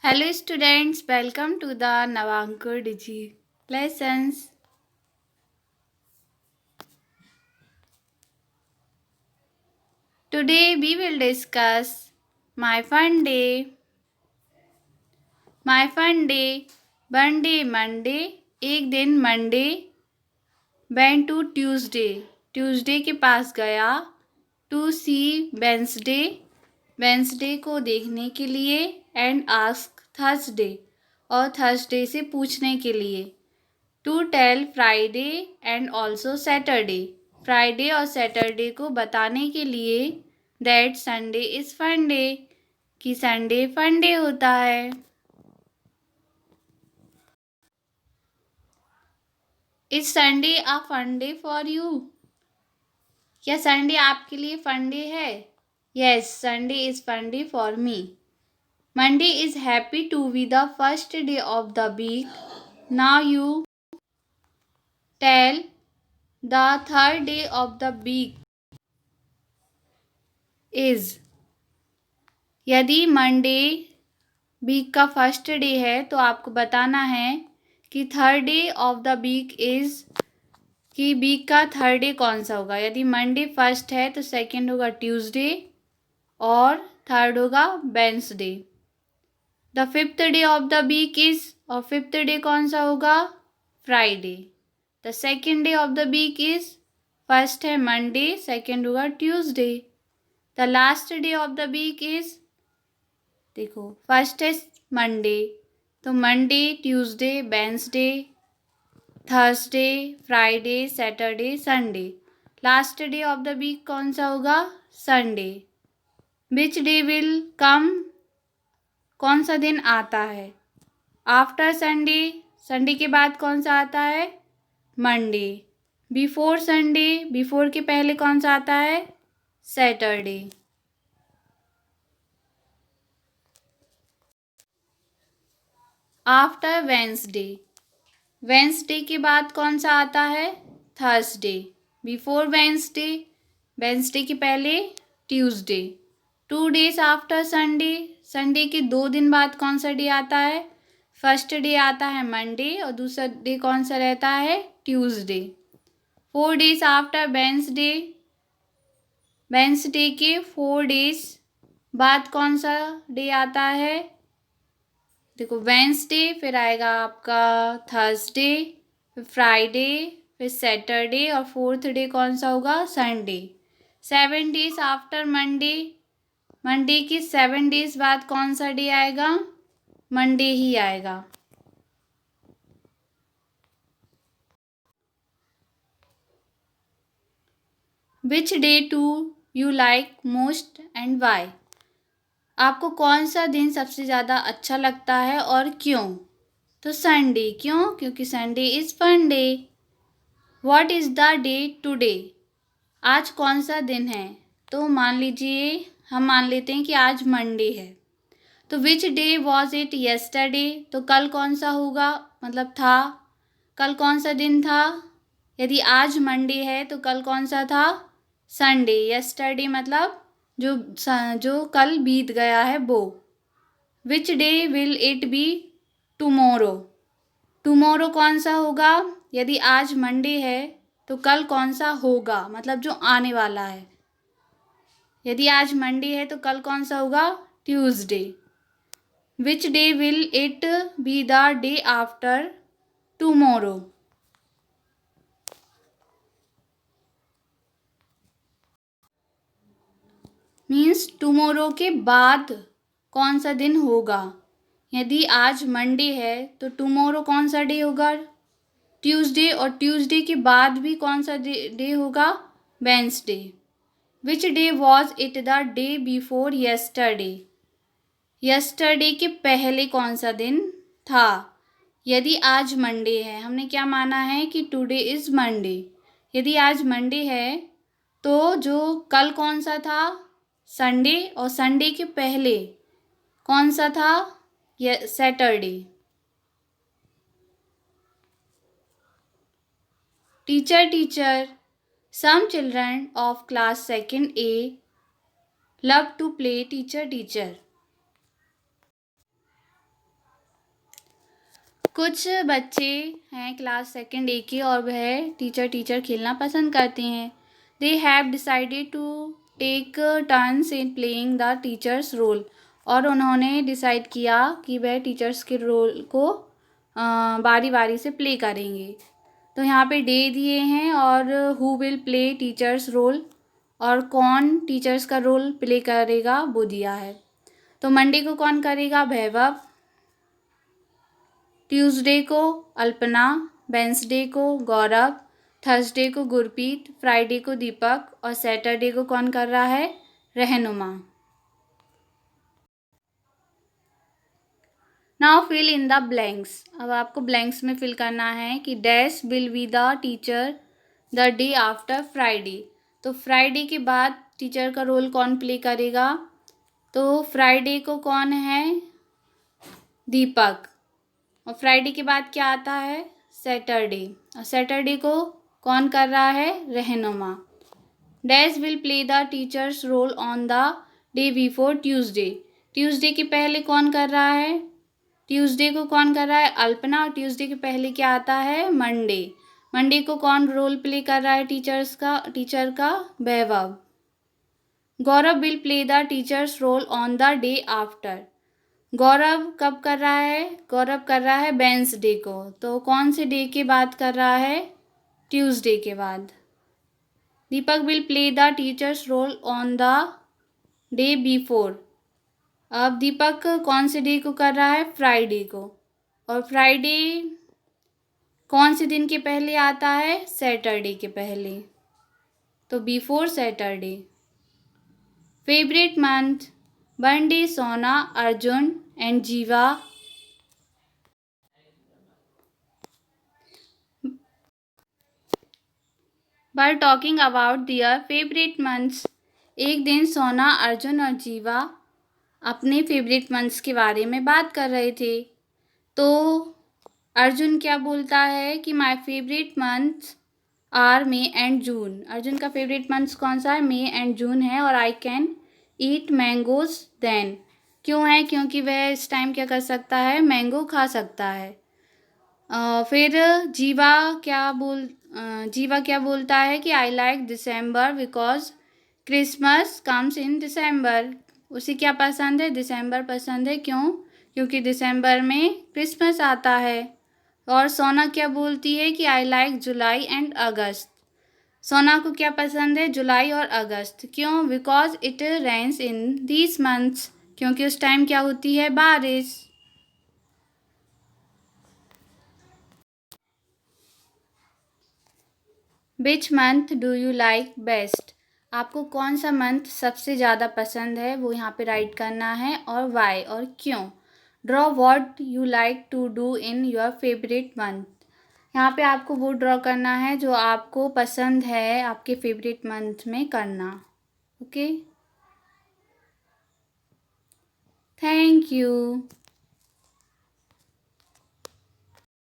Hello students, welcome to the Navankur Digi lessons. Today we will discuss my fun day. My fun day. Monday, Monday. एक दिन Monday went to Tuesday. Tuesday के पास गया. To see Wednesday. Wednesday को देखने के लिए. And ask Thursday. और Thursday से पूछने के लिए. To tell Friday and also Saturday. Friday और सैटरडे को बताने के लिए that Sunday is fun day, कि संडे फन डे होता है. Is Sunday a fun day for you? क्या संडे आपके लिए फन डे है? Yes, Sunday is fun day for me. Monday is happy to be the first day of the week. Now you tell the third day of the week is. यदि Monday week का first day है तो आपको बताना है कि third day of the week is, कि week का थर्ड डे कौन सा होगा. यदि मंडे फर्स्ट है तो सेकंड होगा ट्यूसडे और थर्ड होगा Wednesday. The fifth day of the week is, और फिफ्थ डे कौन सा होगा? Friday. The second day of the week is, first है मंडे, सेकंड होगा Tuesday. The last day of the week is, देखो first है Monday, तो Monday, Tuesday, Wednesday, Thursday, Friday, Saturday, Sunday. Last day of the week कौन सा होगा? Sunday. Which day will come, कौन सा दिन आता है? आफ्टर संडे, संडे के बाद कौन सा आता है? मंडे. बिफोर संडे, बिफोर के पहले कौन सा आता है? सैटरडे. आफ्टर वेंसडे, वेंसडे के बाद कौन सा आता है? थर्सडे. बिफोर वेंसडे, वेंसडे के पहले Tuesday. 2 days after Sunday, Sunday के 2 दिन बाद कौन सा डे आता है? फर्स्ट डे आता है मंडे और दूसरा डे कौन सा रहता है? Tuesday. 4 days after Wednesday, Wednesday के 4 डेज बाद कौन सा डे आता है? देखो वेंसडे, फिर आएगा आपका थर्सडे, फिर फ्राइडे, फिर सैटरडे और फोर्थ डे कौन सा होगा? Sunday. 7 days after Monday, Monday के 7 डेज बाद कौन सा डे आएगा? मंडे ही आएगा. Which day to you like most and why? आपको कौन सा दिन सबसे ज़्यादा अच्छा लगता है और क्यों? तो संडे. क्यों? क्योंकि Sunday is fun day. What is the day today? आज कौन सा दिन है? तो मान लीजिए, हम मान लेते हैं कि आज मंडे है, तो which day was it yesterday? तो कल कौन सा होगा, मतलब था, कल कौन सा दिन था? यदि आज मंडे है तो कल कौन सा था? संडे. येस्टरडे मतलब जो कल बीत गया है वो. विच day will it be tomorrow? Tomorrow कौन सा होगा? यदि आज मंडे है तो कल कौन सा होगा, मतलब जो आने वाला है. यदि आज मंडे है तो कल कौन सा होगा? Tuesday. Which day will it be the day after tomorrow? Means tomorrow के बाद कौन सा दिन होगा. यदि आज मंडे है तो टुमोरो कौन सा डे होगा? ट्यूसडे. और ट्यूसडे के बाद भी कौन सा डे होगा? Wednesday. Which day was it the day before yesterday? Yesterday के पहले कौन सा दिन था? यदि आज मंडे है, हमने क्या माना है कि टुडे इज़ मंडे. यदि आज मंडे है तो जो कल कौन सा था? संडे. और संडे के पहले कौन सा था? Saturday. Teacher, some children of class 2nd A love to play teacher. कुछ बच्चे हैं क्लास सेकंड ए के और वह टीचर खेलना पसंद करते हैं। They have decided to take turns in playing the teacher's role. और उन्होंने डिसाइड किया कि वह टीचर्स के रोल को बारी बारी से प्ले करेंगे। तो यहाँ पे डे दिए हैं और who will play teacher's role, और कौन टीचर्स का रोल प्ले करेगा वो दिया है। तो मंडे को कौन करेगा? वैभव। ट्यूसडे को अल्पना, वेंसडे को गौरव, थर्सडे को गुरप्रीत, फ्राइडे को दीपक और सैटरडे को कौन कर रहा है? Rahnuma. Now fill in the blanks. अब आपको ब्लैंक्स में फिल करना है कि dash will be the teacher the day after Friday. तो फ्राइडे के बाद टीचर का रोल कौन प्ले करेगा? तो फ्राइडे को कौन है? दीपक। और फ्राइडे के बाद क्या आता है? सैटरडे। और सैटरडे को कौन कर रहा है? रहनुमा। Dash will play the teacher's role on the day before Tuesday. Tuesday के पहले कौन कर रहा है? ट्यूसडे को कौन कर रहा है? अल्पना। और ट्यूसडे के पहले क्या आता है? मंडे। मंडे को कौन रोल प्ले कर रहा है टीचर का? Vaibhav. Gaurav will play the teacher's role on the day after. Gaurav कब कर रहा है? गौरव कर रहा है वेंसडे को। तो कौन से डे के बाद कर रहा है? ट्यूसडे के बाद। Deepak will play the teacher's role on the day before. अब दीपक कौन से डे को कर रहा है? फ्राइडे को। और फ्राइडे कौन से दिन के पहले आता है? सैटरडे के पहले। तो before Saturday. Favourite month? Birthday सोना, अर्जुन एंड जीवा। By talking about their favorite months, एक दिन सोना, अर्जुन और जीवा अपने फेवरेट मंथ्स के बारे में बात कर रहे थे। तो अर्जुन क्या बोलता है कि my favourite months are May and June. Arjun का फेवरेट मंथ्स कौन सा है? मे एंड जून है। और I can eat mangoes then. क्यों है? क्योंकि वह इस टाइम क्या कर सकता है? मैंगो खा सकता है। फिर जीवा क्या बोलता है कि I like December because Christmas comes in December. उसे क्या पसंद है? दिसंबर पसंद है। क्यों? क्योंकि दिसंबर में क्रिसमस आता है। और सोना क्या बोलती है कि I like July and August. सोना को क्या पसंद है? जुलाई और अगस्त। क्यों? Because it rains in these months. क्योंकि उस टाइम क्या होती है? बारिश। Which month do you like best. आपको कौन सा मंथ सबसे ज़्यादा पसंद है वो यहाँ पे राइट करना है, और वाई और क्यों। Draw what you like to do in your favourite month. यहाँ पे आपको वो ड्रॉ करना है जो आपको पसंद है आपके फेवरेट मंथ में करना। Okay, thank you.